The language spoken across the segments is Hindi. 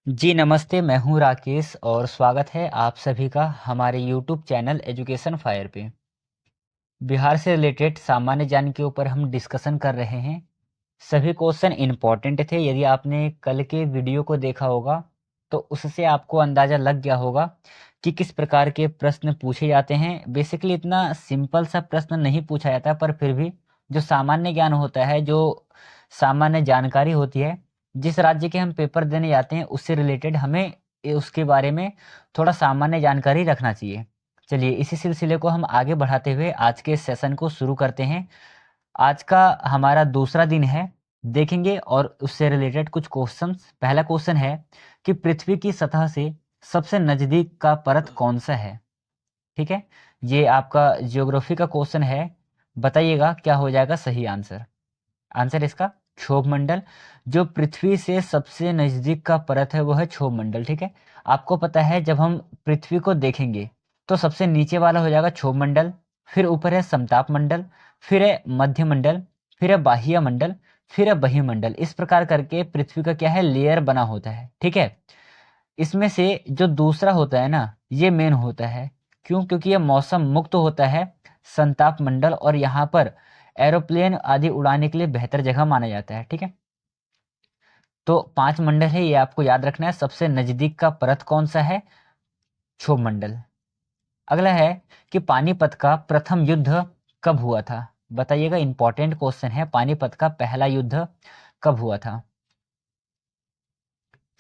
जी नमस्ते, मैं हूँ राकेश और स्वागत है आप सभी का हमारे यूट्यूब चैनल एजुकेशन फायर पे। बिहार से रिलेटेड सामान्य ज्ञान के ऊपर हम डिस्कशन कर रहे हैं। सभी क्वेश्चन इम्पॉर्टेंट थे। यदि आपने कल के वीडियो को देखा होगा तो उससे आपको अंदाज़ा लग गया होगा कि किस प्रकार के प्रश्न पूछे जाते हैं। बेसिकली इतना सिंपल सा प्रश्न नहीं पूछा जाता, पर फिर भी जो सामान्य ज्ञान होता है, जो सामान्य जानकारी होती है, जिस राज्य के हम पेपर देने जाते हैं उससे रिलेटेड हमें उसके बारे में थोड़ा सामान्य जानकारी रखना चाहिए। चलिए इसी सिलसिले को हम आगे बढ़ाते हुए आज के सेशन को शुरू करते हैं। आज का हमारा दूसरा दिन है, देखेंगे और उससे रिलेटेड कुछ क्वेश्चंस। पहला क्वेश्चन है कि पृथ्वी की सतह से सबसे नजदीक का परत कौन सा है। ठीक है, ये आपका ज्योग्राफी का क्वेश्चन है। बताइएगा क्या हो जाएगा सही आंसर। आंसर इसका क्षोभ मंडल। जो पृथ्वी से सबसे नजदीक का परत है वो है क्षोभ मंडल। ठीक है, आपको पता है जब हम पृथ्वी को देखेंगे तो सबसे नीचे वाला हो जाएगा क्षोभ मंडल, फिर ऊपर है समताप मंडल, फिर है मध्य मंडल, फिर है बाह्य मंडल, फिर है बहिमंडल। इस प्रकार करके पृथ्वी का क्या है, लेयर बना होता है। ठीक है, इसमें से जो दूसरा होता है ना, ये मेन होता है। क्यों? क्योंकि ये मौसम मुक्त होता है, संताप मंडल, और यहाँ पर एरोप्लेन आदि उड़ाने के लिए बेहतर जगह माना जाता है। ठीक है, तो 5 मंडल है, ये आपको याद रखना है। सबसे नजदीक का परत कौन सा है? क्षोभ मंडल। अगला है कि पानीपत का प्रथम युद्ध कब हुआ था। बताइएगा, इंपॉर्टेंट क्वेश्चन है। पानीपत का पहला युद्ध कब हुआ था?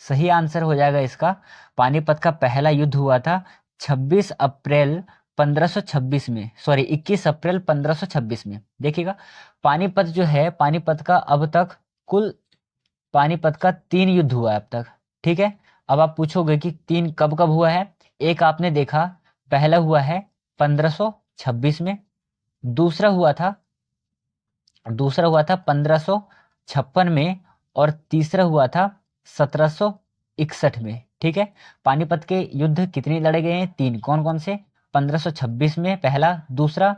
सही आंसर हो जाएगा इसका, पानीपत का पहला युद्ध हुआ था 26 अप्रैल 1526 में, सॉरी 21 अप्रैल 1526 में। देखिएगा, पानीपत जो है, पानीपत का अब तक कुल, पानीपत का 3 युद्ध हुआ है अब तक। ठीक है, अब आप पूछोगे कि 3 कब कब हुआ है। एक आपने देखा, पहला हुआ है 1526 में, दूसरा हुआ था दूसरा हुआ था 1556 में, और तीसरा हुआ था 1761 में। ठीक है, पानीपत के युद्ध कितने लड़े गए हैं? 3। कौन कौन से? 1526 में पहला, दूसरा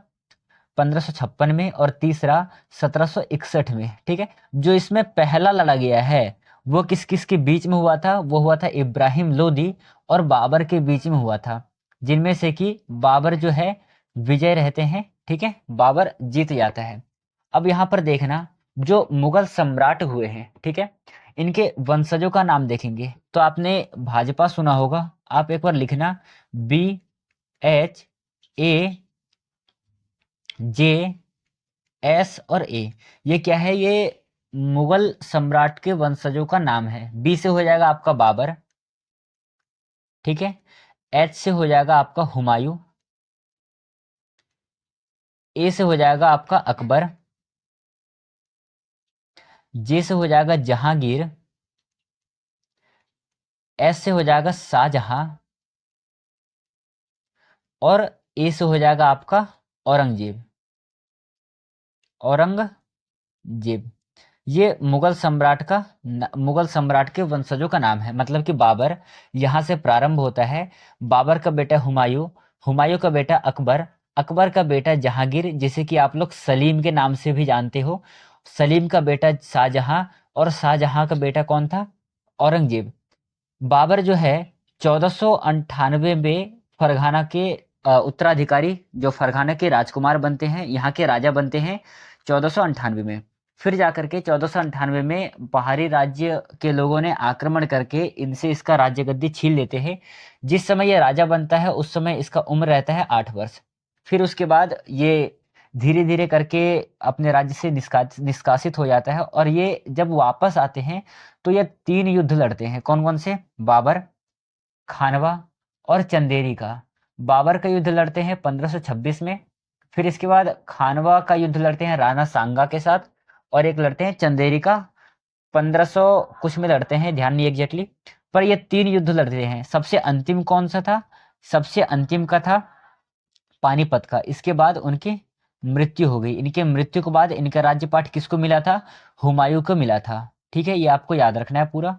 1556 में, और तीसरा 1761 में। ठीक है, जो इसमें पहला लड़ा गया है वो किस किस के बीच में हुआ था? वो हुआ था इब्राहिम लोदी और बाबर के बीच में हुआ था, जिनमें से कि बाबर जो है विजय रहते हैं। ठीक है, बाबर जीत जाता है। अब यहाँ पर देखना, जो मुगल सम्राट हुए हैं, ठीक है, इनके वंशजों का नाम देखेंगे तो आपने भाजपा सुना होगा। आप एक बार लिखना, BHA JS और A। ये क्या है? ये मुगल सम्राट के वंशजों का नाम है। B से हो जाएगा आपका बाबर। ठीक है, H से हो जाएगा आपका हुमायूं, A से हो जाएगा आपका अकबर, J से हो जाएगा जहांगीर, S से हो जाएगा शाहजहां, और A से हो जाएगा आपका औरंगजेब। औरंगजेब, ये मुगल सम्राट के वंशजों का नाम है। मतलब कि बाबर यहाँ से प्रारंभ होता है। बाबर का बेटा हुमायूं, हुमायूं का बेटा अकबर, अकबर का बेटा जहांगीर, जिसे कि आप लोग सलीम के नाम से भी जानते हो, सलीम का बेटा शाहजहां, और शाहजहां का बेटा कौन था? औरंगजेब। बाबर जो है 1498 में फरगाना के उत्तराधिकारी, जो फरगाना के राजकुमार बनते हैं, यहाँ के राजा बनते हैं 1498 में। फिर जाकर के 1498 में पहाड़ी राज्य के लोगों ने आक्रमण करके इनसे इसका राज्य गद्दी छीन लेते हैं। जिस समय ये राजा बनता है उस समय इसका उम्र रहता है 8 वर्ष। फिर उसके बाद ये धीरे धीरे करके अपने राज्य से निष्कासित हो जाता है, और ये जब वापस आते हैं तो ये 3 युद्ध लड़ते हैं। कौन कौन से? बाबर, खानवा और चंदेरी का। बाबर का युद्ध लड़ते हैं 1526 में, फिर इसके बाद खानवा का युद्ध लड़ते हैं राणा सांगा के साथ, और एक लड़ते हैं चंदेरी का 1500 कुछ में लड़ते हैं, ध्यान नहीं एग्जैक्टली, पर ये 3 युद्ध लड़ते हैं। सबसे अंतिम कौन सा था? सबसे अंतिम का था पानीपत का। इसके बाद उनकी मृत्यु हो गई। इनके मृत्यु के बाद इनका राज्यपाठ किसको मिला था? हुमायूं को मिला था। ठीक है, ये आपको याद रखना है पूरा।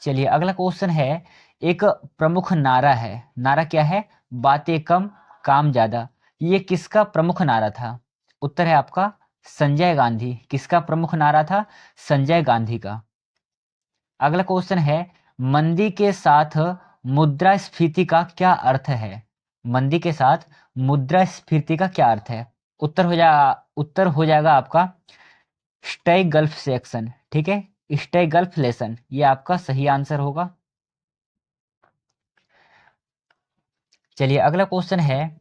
चलिए अगला क्वेश्चन है, एक प्रमुख नारा है। नारा क्या है? बातें कम काम ज्यादा। ये किसका प्रमुख नारा था? उत्तर है आपका संजय गांधी। किसका प्रमुख नारा था? संजय गांधी का। अगला क्वेश्चन है, मंदी के साथ मुद्रास्फीति का क्या अर्थ है? मंदी के साथ मुद्रास्फीति का क्या अर्थ है? उत्तर हो जाएगा आपका स्टैगफ्लेशन। ठीक है, स्टैगफ्लेशन ये आपका सही आंसर होगा। चलिए अगला क्वेश्चन है,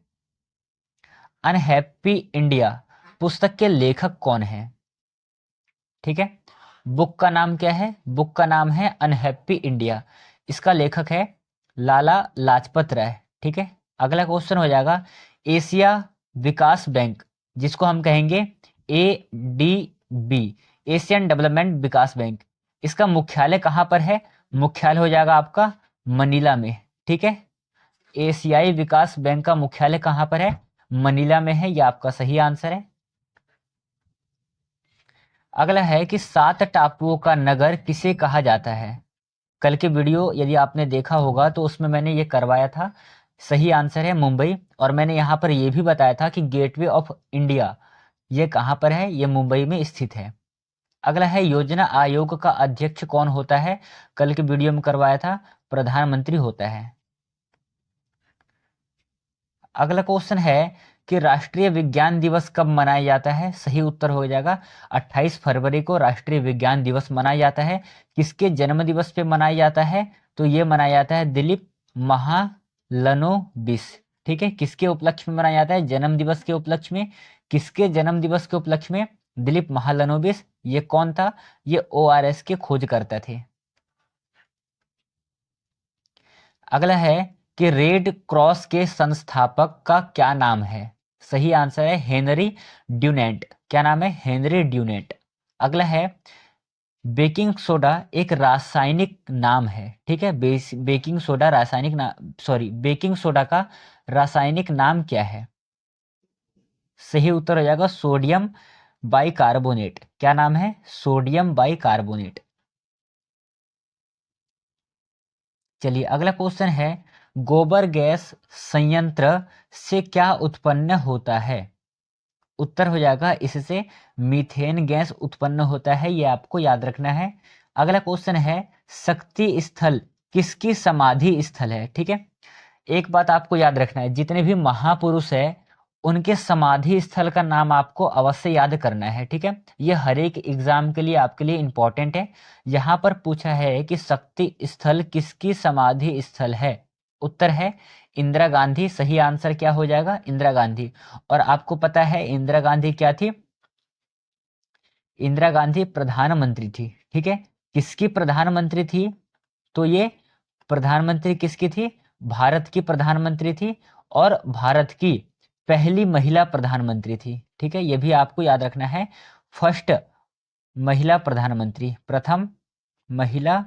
अनहैप्पी इंडिया पुस्तक के लेखक कौन है? ठीक है, बुक का नाम क्या है? बुक का नाम है अनहैप्पी इंडिया। इसका लेखक है लाला लाजपत राय। ठीक है, अगला क्वेश्चन हो जाएगा, एशिया विकास बैंक जिसको हम कहेंगे ADB, एशियन डेवलपमेंट विकास बैंक, इसका मुख्यालय कहाँ पर है? मुख्यालय हो जाएगा आपका मनीला में। ठीक है, एशियाई विकास बैंक का मुख्यालय कहाँ पर है? मनीला में है, यह आपका सही आंसर है। अगला है कि 7 टापुओं का नगर किसे कहा जाता है? कल के वीडियो यदि आपने देखा होगा तो उसमें मैंने ये करवाया था। सही आंसर है मुंबई, और मैंने यहाँ पर यह भी बताया था कि गेटवे ऑफ इंडिया ये कहाँ पर है? ये मुंबई में स्थित है। अगला है, योजना आयोग का अध्यक्ष कौन होता है? कल के वीडियो में करवाया था, प्रधानमंत्री होता है। अगला क्वेश्चन है कि राष्ट्रीय विज्ञान दिवस कब मनाया जाता है? सही उत्तर हो जाएगा 28 फरवरी को राष्ट्रीय विज्ञान दिवस मनाया जाता है। किसके जन्म दिवस पे मनाया जाता है? तो ये मनाया जाता है दिलीप महालनोबिस। ठीक है, किसके उपलक्ष्य में मनाया जाता है? जन्म दिवस के उपलक्ष्य में। किसके जन्म दिवस के उपलक्ष्य में? दिलीप महालनोबिस। ये कौन था? ये ORS के खोजकर्ता थे। अगला है कि रेड क्रॉस के संस्थापक का क्या नाम है? सही आंसर है हेनरी ड्यूनेंट। क्या नाम है? Henry Dunant. अगला है, बेकिंग सोडा एक रासायनिक नाम है। ठीक है, बेकिंग सोडा रासायनिक नाम, सॉरी, बेकिंग सोडा का रासायनिक नाम क्या है? सही उत्तर हो जाएगा सोडियम बाइकार्बोनेट। क्या नाम है? Sodium bicarbonate. चलिए अगला क्वेश्चन है, गोबर गैस संयंत्र से क्या उत्पन्न होता है? उत्तर हो जाएगा इससे मीथेन गैस उत्पन्न होता है, ये आपको याद रखना है। अगला क्वेश्चन है, शक्ति स्थल किसकी समाधि स्थल है? ठीक है, एक बात आपको याद रखना है, जितने भी महापुरुष है उनके समाधि स्थल का नाम आपको अवश्य याद करना है। ठीक है, ये हर एक एग्जाम के लिए आपके लिए इंपॉर्टेंट है। यहाँ पर पूछा है कि शक्ति स्थल किसकी समाधि स्थल है? उत्तर है इंदिरा गांधी। सही आंसर क्या हो जाएगा? इंदिरा गांधी। और आपको पता है इंदिरा गांधी क्या थी? इंदिरा गांधी प्रधानमंत्री थी। ठीक है, किसकी प्रधानमंत्री थी? तो ये प्रधानमंत्री किसकी थी? भारत की प्रधानमंत्री थी, और भारत की पहली महिला प्रधानमंत्री थी। ठीक है, ये भी आपको याद रखना है। फर्स्ट महिला प्रधानमंत्री, प्रथम महिला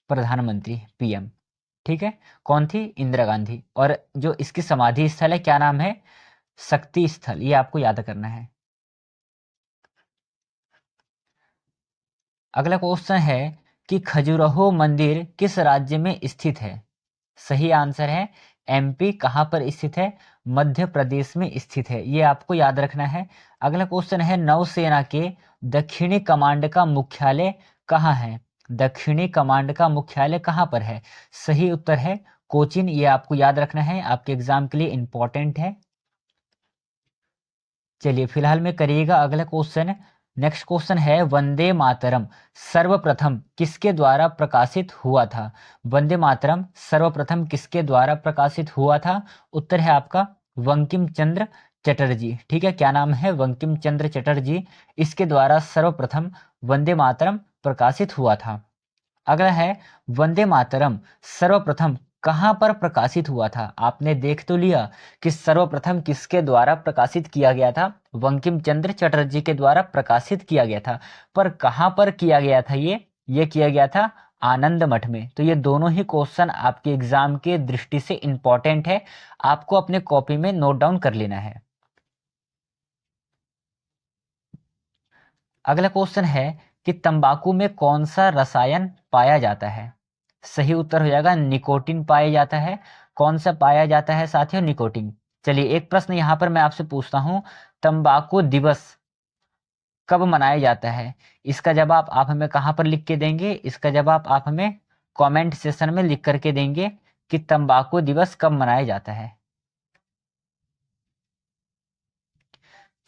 प्रधानमंत्री, PM। ठीक है, कौन थी? इंदिरा गांधी। और जो इसकी समाधि स्थल है क्या नाम है? शक्ति स्थल, ये आपको याद करना है। अगला क्वेश्चन है कि खजुराहो मंदिर किस राज्य में स्थित है? सही आंसर है MP। कहाँ पर स्थित है? मध्य प्रदेश में स्थित है, ये आपको याद रखना है। अगला क्वेश्चन है, नौसेना के दक्षिणी कमांड का मुख्यालय कहाँ है? दक्षिणी कमांड का मुख्यालय कहाँ पर है? सही उत्तर है कोचीन, ये आपको याद रखना है, आपके एग्जाम के लिए इंपॉर्टेंट है। चलिए फिलहाल में करिएगा अगला क्वेश्चन। नेक्स्ट क्वेश्चन है, वंदे मातरम सर्वप्रथम किसके द्वारा प्रकाशित हुआ था? वंदे मातरम सर्वप्रथम किसके द्वारा प्रकाशित हुआ था? उत्तर है आपका बंकिम चंद्र चटर्जी। ठीक है, क्या नाम है? बंकिम चंद्र चटर्जी। इसके द्वारा सर्वप्रथम वंदे मातरम प्रकाशित हुआ था। अगला है, वंदे मातरम सर्वप्रथम कहाँ पर प्रकाशित हुआ था? आपने देख तो लिया कि सर्वप्रथम किसके द्वारा प्रकाशित किया गया था? बंकिम चंद्र चटर्जी के द्वारा प्रकाशित किया गया था, पर कहाँ पर किया गया था? ये किया गया था आनंद मठ में। तो ये दोनों ही क्वेश्चन आपके एग्जाम के दृष्टि से इंपॉर्टेंट है, आपको अपने कॉपी में नोट डाउन कर लेना है। अगला क्वेश्चन है कि तंबाकू में कौन सा रसायन पाया जाता है? सही उत्तर हो जाएगा निकोटीन पाया जाता है। कौन सा पाया जाता है साथियों? निकोटीन। चलिए एक प्रश्न यहां पर मैं आपसे पूछता हूं, तंबाकू दिवस कब मनाया जाता है? इसका जवाब आप हमें कहाँ पर लिख के देंगे? इसका जवाब आप हमें कमेंट सेशन में लिख करके देंगे कि तंबाकू दिवस कब मनाया जाता है।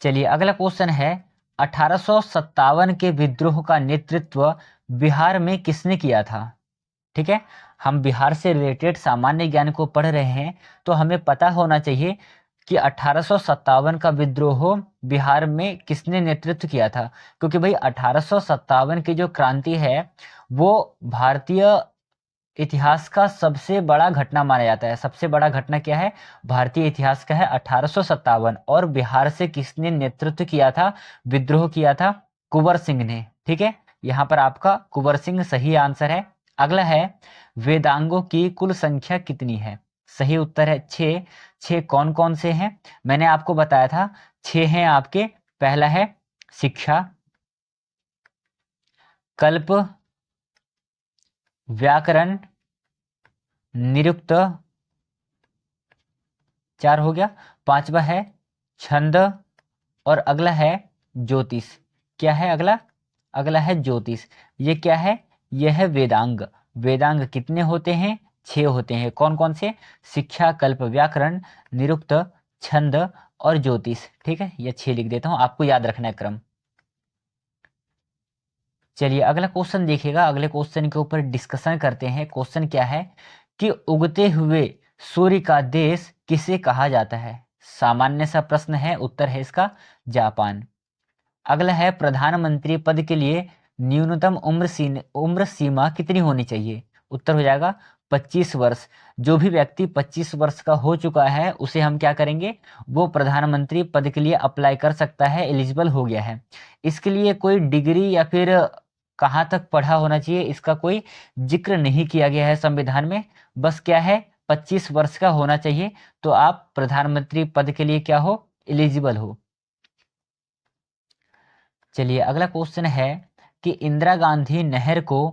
चलिए अगला क्वेश्चन है, 1857 के विद्रोह का नेतृत्व बिहार में किसने किया था? ठीक है, हम बिहार से रिलेटेड सामान्य ज्ञान को पढ़ रहे हैं, तो हमें पता होना चाहिए कि 1857 का विद्रोह बिहार में किसने नेतृत्व किया था। क्योंकि भाई 1857 की जो क्रांति है वो भारतीय इतिहास का सबसे बड़ा घटना माना जाता है। सबसे बड़ा घटना क्या है भारतीय इतिहास का है 1857। और बिहार से किसने नेतृत्व किया था, विद्रोह किया था? कुंवर सिंह ने। ठीक है, यहाँ पर आपका कुंवर सिंह सही आंसर है। अगला है, वेदांगों की कुल संख्या कितनी है? सही उत्तर है 6। 6 कौन कौन से हैं? मैंने आपको बताया था 6 हैं आपके। पहला है शिक्षा, कल्प, व्याकरण, निरुक्त, 4 हो गया। 5वां है छंद, और अगला है ज्योतिष। क्या है अगला? अगला है ज्योतिष। ये क्या है? यह है वेदांग। वेदांग कितने होते हैं? 6 होते हैं। कौन कौन से? शिक्षा, कल्प, व्याकरण, निरुक्त, छंद और ज्योतिष। ठीक है, ये 6 लिख देता हूं, आपको याद रखना है क्रम। चलिए अगला क्वेश्चन देखिएगा, अगले क्वेश्चन के ऊपर डिस्कशन करते हैं। क्वेश्चन क्या है कि उगते हुए सूर्य का देश किसे कहा जाता है? सामान्य सा प्रश्न है, उत्तर है इसका जापान। अगला है, प्रधानमंत्री पद के लिए न्यूनतम उम्र सीमा कितनी होनी चाहिए? उत्तर हो जाएगा 25 वर्ष। जो भी व्यक्ति 25 वर्ष का हो चुका है उसे हम क्या करेंगे, वो प्रधानमंत्री पद के लिए अप्लाई कर सकता है, एलिजिबल हो गया है। इसके लिए कोई डिग्री या फिर कहाँ तक पढ़ा होना चाहिए इसका कोई जिक्र नहीं किया गया है संविधान में। बस क्या है, 25 वर्ष का होना चाहिए तो आप प्रधानमंत्री पद के लिए क्या हो, एलिजिबल हो। चलिए अगला क्वेश्चन है कि इंदिरा गांधी नहर को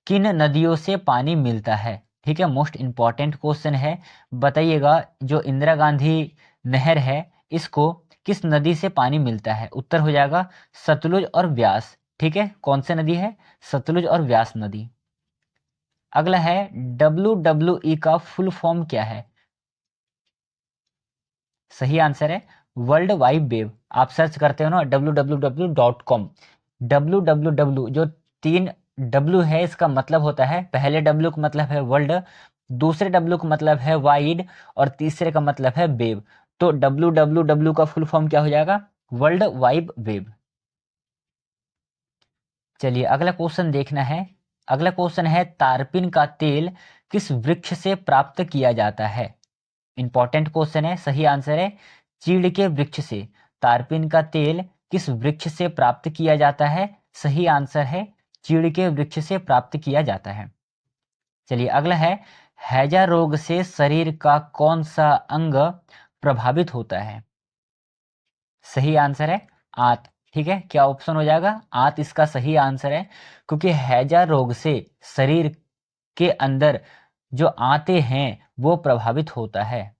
किन नदियों से पानी मिलता है? ठीक है, मोस्ट इंपॉर्टेंट क्वेश्चन है। बताइएगा जो इंदिरा गांधी नहर है इसको किस नदी से पानी मिलता है? उत्तर हो जाएगा सतलुज और व्यास। ठीक है, कौन सी नदी है? सतलुज और व्यास नदी। अगला है, WWE का फुल फॉर्म क्या है? सही आंसर है वर्ल्ड वाइड वेब। आप सर्च करते हो ना www.com, www जो 3 W है इसका मतलब होता है, पहले W का मतलब है वर्ल्ड, दूसरे W का मतलब है वाइड और तीसरे का मतलब है वेब। तो www का फुल फॉर्म क्या हो जाएगा? World wide web. चलिए अगला क्वेश्चन देखना है। अगला क्वेश्चन है, तारपीन का तेल किस वृक्ष से प्राप्त किया जाता है? इंपॉर्टेंट क्वेश्चन है। सही आंसर है चीड़ के वृक्ष से। तारपीन का तेल किस वृक्ष से प्राप्त किया जाता है? सही आंसर है चीड़ के वृक्ष से प्राप्त किया जाता है। चलिए अगला है, हैजा रोग से शरीर का कौन सा अंग प्रभावित होता है? सही आंसर है आंत। ठीक है, क्या ऑप्शन हो जाएगा? आंत इसका सही आंसर है, क्योंकि हैजा रोग से शरीर के अंदर जो आंतें हैं वो प्रभावित होता है।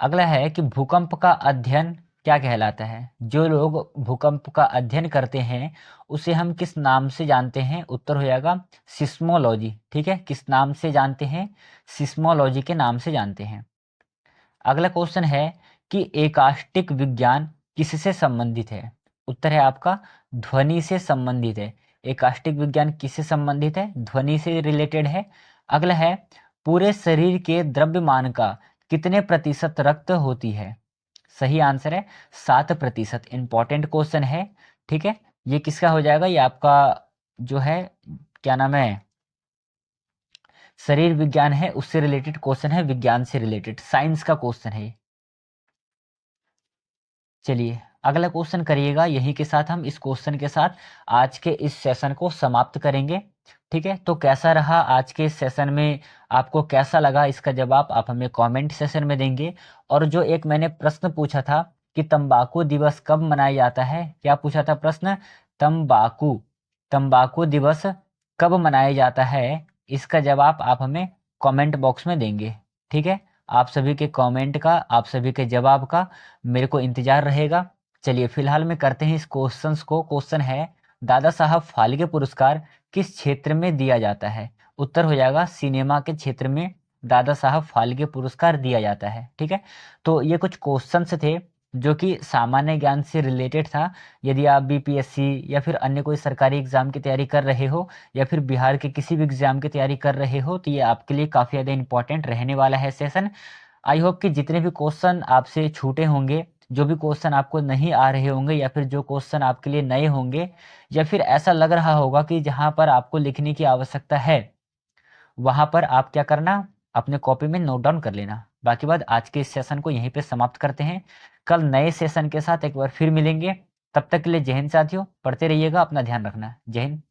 अगला है कि भूकंप का अध्ययन क्या कहलाता है? जो लोग भूकंप का अध्ययन करते हैं उसे हम किस नाम से जानते हैं? उत्तर हो जाएगा सिस्मोलॉजी। ठीक है, किस नाम से जानते हैं? सिस्मोलॉजी के नाम से जानते हैं। अगला क्वेश्चन है कि एकास्टिक विज्ञान किससे संबंधित है? उत्तर है आपका ध्वनि से संबंधित है। एकास्टिक विज्ञान किससे संबंधित है? ध्वनि से रिलेटेड है। अगला है, पूरे शरीर के द्रव्यमान का कितने प्रतिशत रक्त होती है? सही आंसर है 7%। इंपॉर्टेंट क्वेश्चन है। ठीक है, ये किसका हो जाएगा? ये आपका जो है क्या नाम है, शरीर विज्ञान है उससे रिलेटेड क्वेश्चन है, विज्ञान से रिलेटेड साइंस का क्वेश्चन है। चलिए अगला क्वेश्चन करिएगा। यहीं के साथ हम इस क्वेश्चन के साथ आज के इस सेशन को समाप्त करेंगे। ठीक है, तो कैसा रहा आज के इस सेशन में, आपको कैसा लगा, इसका जवाब आप हमें कमेंट सेशन में देंगे। और जो एक मैंने प्रश्न पूछा था कि तंबाकू दिवस कब मनाया जाता है, क्या पूछा था प्रश्न? तंबाकू तंबाकू दिवस कब मनाया जाता है, इसका जवाब आप हमें कमेंट बॉक्स में देंगे। ठीक है, आप सभी के कमेंट का, आप सभी के जवाब का मेरे को इंतजार रहेगा। चलिए फिलहाल में करते हैं इस क्वेश्चंस को। क्वेश्चन है, दादा साहब फाल्के पुरस्कार किस क्षेत्र में दिया जाता है? उत्तर हो जाएगा सिनेमा के क्षेत्र में दादा साहब फाल्के पुरस्कार दिया जाता है। ठीक है, तो ये कुछ क्वेश्चंस थे जो कि सामान्य ज्ञान से रिलेटेड था। यदि आप बीपीएससी या फिर अन्य कोई सरकारी एग्जाम की तैयारी कर रहे हो या फिर बिहार के किसी भी एग्जाम की तैयारी कर रहे हो तो ये आपके लिए काफ़ी ज़्यादा इंपॉर्टेंट रहने वाला है सेशन। आई होप कि जितने भी क्वेश्चन आपसे छूटे होंगे, जो भी क्वेश्चन आपको नहीं आ रहे होंगे या फिर जो क्वेश्चन आपके लिए नए होंगे या फिर ऐसा लग रहा होगा कि जहाँ पर आपको लिखने की आवश्यकता है, वहाँ पर आप क्या करना, अपने कॉपी में नोट डाउन कर लेना। बाकी बात आज के इस सेशन को यहीं पे समाप्त करते हैं। कल नए सेशन के साथ एक बार फिर मिलेंगे। तब तक के लिए जय हिंद साथियों, पढ़ते रहिएगा, अपना ध्यान रखना। जय हिंद।